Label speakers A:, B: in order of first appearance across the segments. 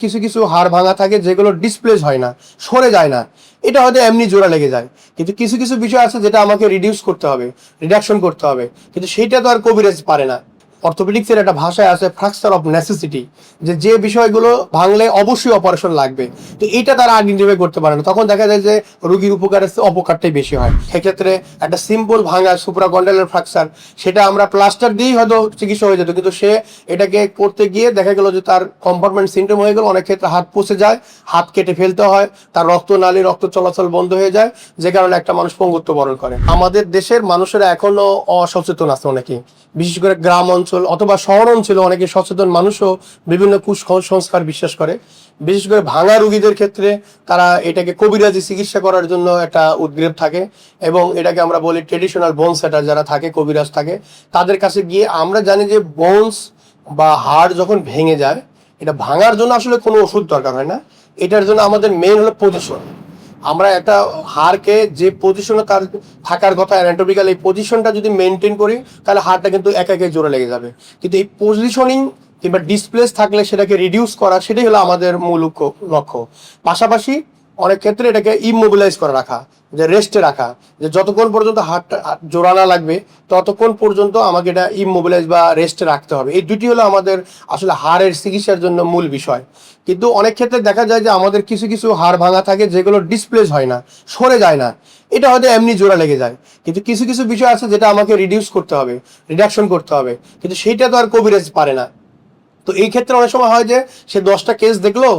A: কিছু কিছু হাড় ভাঙা থাকে যেগুলো ডিসপ্লেস হয় না, সরে যায় না। এটা হয়তো এমনি জোড়া লেগে যায়, কিন্তু কিছু কিছু বিষয় আছে যেটা আমাকে রিডিউস করতে হবে, রিডাকশন করতে হবে, কিন্তু সেইটা তো আর কবিরাজ পারে না। অর্থোপেডিক্সের একটা ভাষায় আছে ফ্র্যাকচার অফ নেসেসিটি, যে বিষয়গুলো ভাঙলে অবশ্যই অপারেশন লাগবে, তো এইটা তারা আইডেন্টিফাই করতে পারে না। তখন দেখা যায় যে রোগীর উপকারের চেয়ে অপকারটাই বেশি হয়। সেক্ষেত্রে একটা সিম্পল ভাঙা সুপ্রাকন্ডালের ফ্র্যাকচার, সেটা আমরা প্লাস্টার দিয়েই হয়তো চিকিৎসা হয়ে যেত, কিন্তু সে এটাকে করতে গিয়ে দেখা গেল যে তার কম্পার্টমেন্ট সিনড্রোম হয়ে গেল। অনেক ক্ষেত্রে হাত পচে যায়, হাত কেটে ফেলতে হয়, তার রক্তনালী রক্ত চলাচল বন্ধ হয়ে যায়, যে কারণে একটা মানুষ পঙ্গুত্ব বরণ করে। আমাদের দেশের মানুষেরা এখনো অসচেতন আছে অনেকেই, বিশেষ করে গ্রাম অঞ্চল অথবা শহর অঞ্চলে অনেকে সচেতন মানুষও বিভিন্ন কুসংস্কার বিশ্বাস করে। বিশেষ করে ভাঙা রোগীদের ক্ষেত্রে তারা এটাকে কবিরাজি চিকিৎসা করার জন্য একটা উদ্গ্রীব থাকে, এবং এটাকে আমরা বলি ট্রেডিশনাল বোন সেটার যারা থাকে, কবিরাজ থাকে, তাদের কাছে গিয়ে আমরা জানি যে বোনস বা হাড় যখন ভেঙে যায়, এটা ভাঙার জন্য আসলে কোনো ওষুধ দরকার হয় না। এটার জন্য আমাদের মেইন হলো পজিশন। আমরা একটা হাড়কে যে পজিশনে তার থাকার কথা অ্যানাটমিক্যাল, এই পজিশনটা যদি মেনটেন করি তাহলে হাড়টা কিন্তু একা একাই জোরে লেগে যাবে। কিন্তু এই পজিশনিং কিংবা ডিসপ্লেস থাকলে সেটাকে রিডিউস করা, সেটাই হলো আমাদের মূল লক্ষ্য। পাশাপাশি অনেক ক্ষেত্রে এটাকে ইমোবিলাইজ করে রাখা, যে রেস্টে রাখা, যে যতক্ষণ পর্যন্ত হাড়টা জোড়া না লাগবে ততক্ষণ পর্যন্ত আমাকে এটা ইমোবিলাইজ বা রেস্টে রাখতে হবে। এই দুটি হলো আমাদের আসলে হাড়ের চিকিৎসার জন্য মূল বিষয়। কিন্তু অনেক ক্ষেত্রে দেখা যায় যে আমাদের কিছু কিছু হাড় ভাঙা থাকে যেগুলো ডিসপ্লেস হয় না, সরে যায় না। এটা হয়তো এমনি জোড়া লেগে যায়, কিন্তু কিছু কিছু বিষয় আছে যেটা আমাকে রিডিউস করতে হবে, রিডাকশন করতে হবে, কিন্তু সেইটা তো আর কবিরাজ পারে না। তো এই ক্ষেত্রে অনেক সময় হয় যে সে 10টা কেস দেখলো,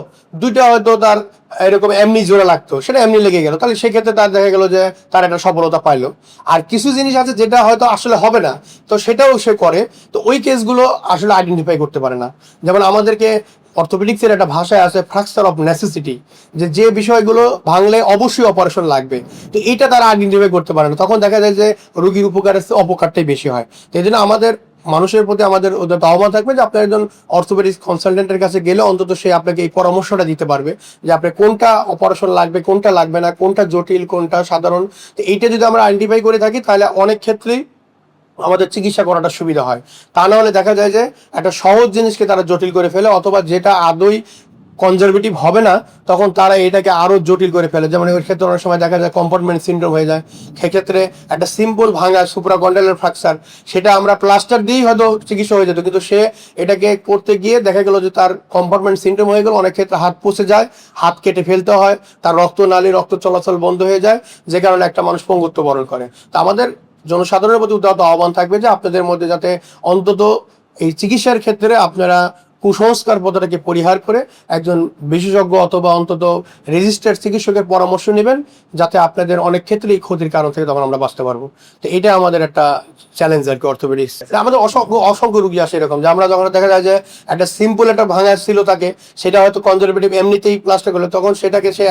A: 2টা হয়তো তার এরকম এমনি জোড়া লাগতো, সেটা এমনি লেগে গেল, তাহলে সেক্ষেত্রে তার দেখা গেল যে তার একটা সফলতা পাইলো। আর কিছু জিনিস আছে যেটা হয়তো আসলে হবে না, তো সেটাও সে করে, তো ওই কেসগুলো আসলে আইডেন্টিফাই করতে পারে না। যেমন আমাদেরকে অর্থোপেডিক্সের একটা ভাষায় আছে ফ্র্যাকচার অফ নেসেসিটি, যে বিষয়গুলো ভাঙলে অবশ্যই অপারেশন লাগবে, তো এইটা তারা আইডেন্টিফাই করতে পারে না। তখন দেখা যায় যে রোগীর উপকারের চেয়ে অপকারটাই বেশি হয়। তো এই জন্য আমাদের মানুষের প্রতি আমাদের ওদের আহ্বান থাকবে যে আপনার একজন অর্থোপেডিক্স কনসালটেন্টের কাছে গেলে অন্তত সে আপনাকে এই পরামর্শটা দিতে পারবে যে আপনার কোনটা অপারেশন লাগবে, কোনটা লাগবে না, কোনটা জটিল, কোনটা সাধারণ। তো এইটা যদি আমরা আইডেন্টিফাই করে থাকি তাহলে অনেক ক্ষেত্রেই আমাদের চিকিৎসা করাটা সুবিধা হয়। তা না হলে দেখা যায় যে একটা সহজ জিনিসকে তারা জটিল করে ফেলে, অথবা যেটা আদৌ কনজারভেটিভ হবে না তখন তারা এটাকে আরো জটিল করে ফেলে। যেমন এর ক্ষেত্রে অনেক সময় দেখা যায় কম্পার্টমেন্ট সিনড্রোম হয়ে যায়। সেক্ষেত্রে একটা সিম্পল ভাঙা সুপ্রাকন্ডালের ফ্র্যাকচার, সেটা আমরা প্লাস্টার দিয়েই হয়তো চিকিৎসা হয়ে যেত, কিন্তু সে এটাকে করতে গিয়ে দেখা গেল যে তার কম্পার্টমেন্ট সিনড্রোম হয়ে গেল। অনেক ক্ষেত্রে হাত পচে যায়, হাত কেটে ফেলতে হয়, তার রক্তনালী রক্ত চলাচল বন্ধ হয়ে যায়, যে কারণে একটা মানুষ পঙ্গুত্ব বরণ করে। তো আমাদের জনসাধারণের প্রতি উদাহরণ আহ্বান থাকবে যে আপনাদের মধ্যে যাতে অন্তত এই চিকিৎসার ক্ষেত্রে আপনারা কুসংস্কার পদ্ধতিকে পরিহার করে একজন বিশেষজ্ঞ অথবা অন্তত রেজিস্টার্ড চিকিৎসকের পরামর্শ নেবেন, যাতে আপনাদের অনেক ক্ষেত্রেই ক্ষতির কারণ থেকে তখন আমরা বাঁচতে পারবো। তো এটা আমাদের একটা চ্যালেঞ্জ আর কি অর্থোপেডিক্স। আমাদের অসংখ্য অসংখ্য রুগী আসে এরকম, যে আমরা যখন দেখা যায় যে একটা সিম্পল একটা ভাঙা ছিল তাকে, সেটা হয়তো কনজারভেটিভ এমনিতেই প্লাস্টার করলো, তখন সেটাকে সে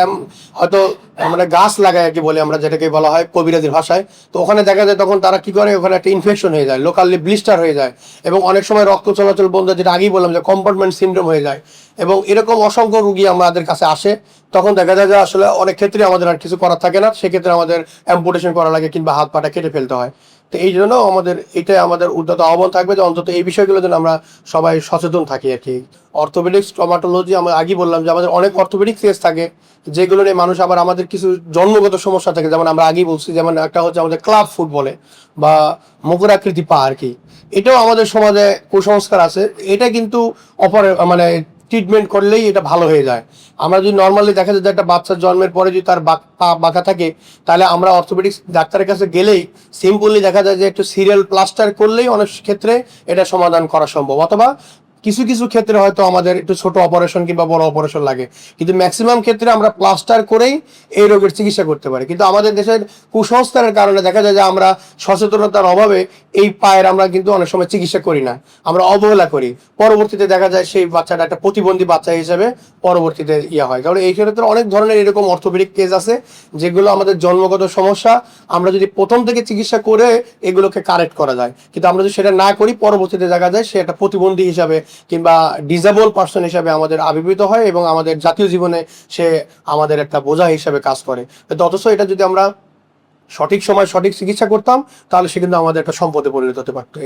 A: হয়তো আমরা গাছ লাগায় আর কি বলে, আমরা যেটাকে বলা হয় কবিরাজির ভাষায়। তো ওখানে দেখা যায় তখন তারা কি করে, ওখানে একটা ইনফেকশন হয়ে যায়, লোকালি ব্লিস্টার হয়ে যায়, এবং অনেক সময় রক্ত চলাচল বন্ধ, যেটা আগেই বললাম যে কম্পার্টমেন্ট সিনড্রোম হয়ে যায়। এবং এরকম অসংখ্য রুগী আমাদের কাছে আসে, তখন দেখা যায় যে আসলে অনেক ক্ষেত্রে আমাদের আর কিছু করার থাকে না, সেক্ষেত্রে আমাদের অ্যাম্পুটেশন করা লাগে কিংবা হাত পাটা কেটে ফেলতে হয়। তো এই জন্য আমাদের এটাই আমাদের উদ্যত আহ্বান থাকবে যে অন্তত এই বিষয়গুলো যেন আমরা সবাই সচেতন থাকি আর কি। অর্থোপেডিক্স ট্রমাটোলজি আমরা আগেই বললাম যে আমাদের অনেক অর্থোপেডিক কেস থাকে যেগুলো নিয়ে মানুষ, আবার আমাদের কিছু জন্মগত সমস্যা থাকে, যেমন আমরা আগেই বলছি, যেমন একটা হচ্ছে আমাদের ক্লাব ফুট বলে বা মুখরাকৃতি পা আর কি। এটাও আমাদের সমাজে কুসংস্কার আছে। এটা কিন্তু মানে ট্রিটমেন্ট করলেই এটা ভালো হয়ে যায়। আমরা যদি নর্মালি দেখা যায় যে একটা বাচ্চার জন্মের পরে যদি তার পা বাঁকা থাকে, তাহলে আমরা অর্থোপেডিক্স ডাক্তারের কাছে গেলেই সিম্পলি দেখা যায় যে একটু সিরিয়াল প্লাস্টার করলেই অনেক ক্ষেত্রে এটা সমাধান করা সম্ভব। অথবা কিছু কিছু ক্ষেত্রে হয়তো আমাদের একটু ছোট অপারেশন কিংবা বড় অপারেশন লাগে, কিন্তু ম্যাক্সিমাম ক্ষেত্রে আমরা প্লাস্টার করেই এই রোগের চিকিৎসা করতে পারি। কিন্তু আমাদের দেশের কুসংস্কারের কারণে দেখা যায় যে আমরা সচেতনতার অভাবে এই পায়ের আমরা কিন্তু অনেক সময় চিকিৎসা করি না, আমরা অবহেলা করি। পরবর্তীতে দেখা যায় সেই বাচ্চাটা একটা প্রতিবন্ধী বাচ্চা হিসেবে পরবর্তীতে হয়। কারণ এই ক্ষেত্রে অনেক ধরনের এরকম অর্থোপেডিক কেস আছে যেগুলো আমাদের জন্মগত সমস্যা, আমরা যদি প্রথম থেকে চিকিৎসা করে এগুলোকে কারেক্ট করা যায়, কিন্তু আমরা যদি সেটা না করি পরবর্তীতে দেখা যায় সে একটা প্রতিবন্ধী হিসাবে কিংবা ডিসেবল পার্সন হিসাবে আমাদের আবির্ভূত হয়, এবং আমাদের জাতীয় জীবনে সে আমাদের একটা বোঝা হিসাবে কাজ করে। অথচ এটা যদি আমরা সঠিক সময় সঠিক চিকিৎসা করতাম তাহলে সে কিন্তু আমাদের একটা সম্পদে পরিণত হতে পারতো।